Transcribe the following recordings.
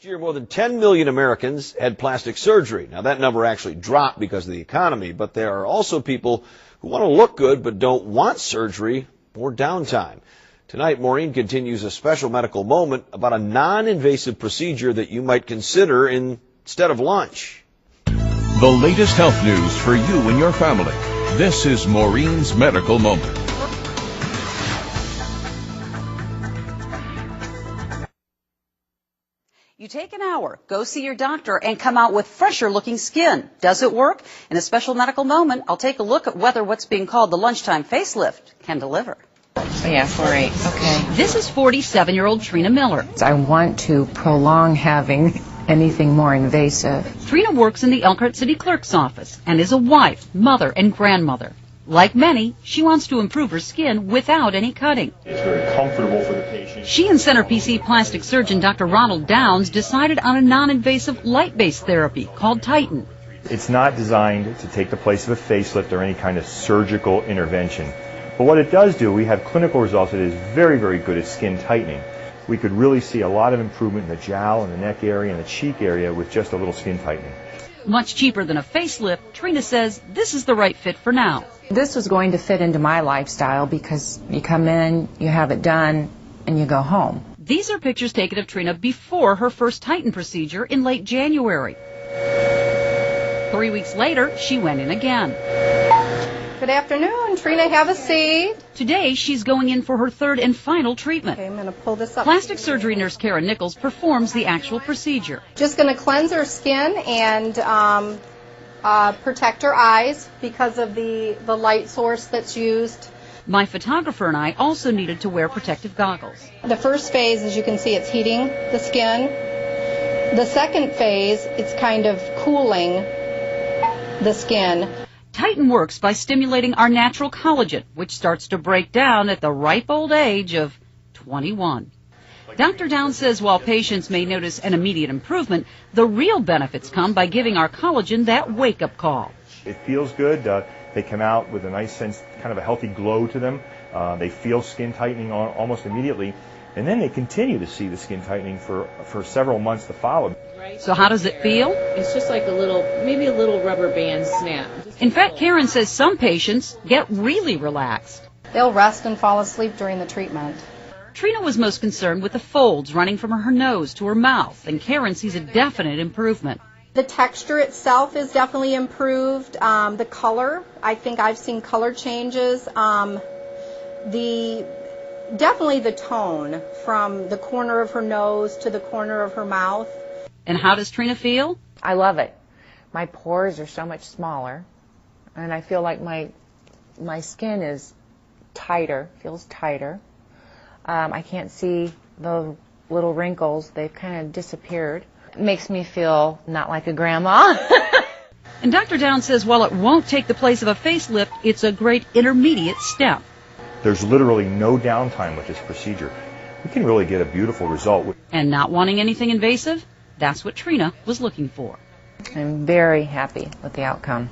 Last year, more than 10 million Americans had plastic surgery. Now, that number actually dropped because of the economy, but there are also people who want to look good but don't want surgery or downtime. Tonight, Maureen continues a special medical moment about a non-invasive procedure that you might consider instead of lunch. The latest health news for you and your family. This is Maureen's Medical Moment. You take an hour, go see your doctor, and come out with fresher-looking skin. Does it work? In a special medical moment, I'll take a look at whether what's being called the Lunchtime Facelift can deliver. Yeah, 4-8. Okay. This is 47-year-old Trina Miller. I want to prolong having anything more invasive. Trina works in the Elkhart City Clerk's office and is a wife, mother, and grandmother. Like many, she wants to improve her skin without any cutting. It's very comfortable for the patient. She and Center PC plastic surgeon Dr. Ronald Downs decided on a non-invasive light-based therapy called Titan. It's not designed to take the place of a facelift or any kind of surgical intervention. But what it does do, we have clinical results that is very, very good at skin tightening. We could really see a lot of improvement in the jowl and the neck area and the cheek area with just a little skin tightening. Much cheaper than a facelift, Trina says this is the right fit for now. This was going to fit into my lifestyle because you come in, you have it done, and you go home. These are pictures taken of Trina before her first Titan procedure in late January. 3 weeks later, she went in again. Good afternoon, Trina, have a seat. Today, she's going in for her third and final treatment. Okay, I'm going to pull this up. Plastic surgery nurse Karen Nichols performs the actual procedure. Just going to cleanse her skin and protect her eyes because of the light source that's used. My photographer and I also needed to wear protective goggles. The first phase, as you can see, it's heating the skin. The second phase, it's kind of cooling the skin. Titan works by stimulating our natural collagen, which starts to break down at the ripe old age of 21. Dr. Downs says while patients may notice an immediate improvement, the real benefits come by giving our collagen that wake-up call. It feels good. They come out with a nice sense, kind of a healthy glow to them. They feel skin tightening almost immediately. And then they continue to see the skin tightening for several months to follow. So how does it feel? It's just like maybe a little rubber band snap. In fact, Karen says some patients get really relaxed. They'll rest and fall asleep during the treatment. Trina was most concerned with the folds running from her nose to her mouth, and Karen sees a definite improvement. The texture itself is definitely improved. The color, I think I've seen color changes. Definitely the tone from the corner of her nose to the corner of her mouth. And how does Trina feel? I love it. My pores are so much smaller, and I feel like my skin is tighter, feels tighter. I can't see the little wrinkles. They've kind of disappeared. It makes me feel not like a grandma. And Dr. Downs says while it won't take the place of a facelift, it's a great intermediate step. There's literally no downtime with this procedure. We can really get a beautiful result. And not wanting anything invasive? That's what Trina was looking for. I'm very happy with the outcome.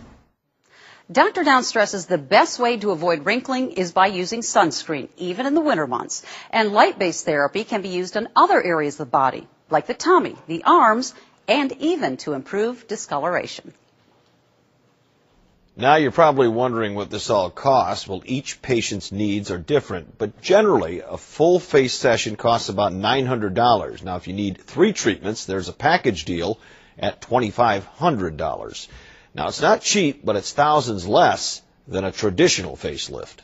Dr. Downs stresses the best way to avoid wrinkling is by using sunscreen, even in the winter months. And light-based therapy can be used on other areas of the body, like the tummy, the arms, and even to improve discoloration. Now you're probably wondering what this all costs. Well, each patient's needs are different, but generally a full face session costs about $900. Now if you need 3 treatments, there's a package deal at $2,500. Now it's not cheap, but it's thousands less than a traditional facelift.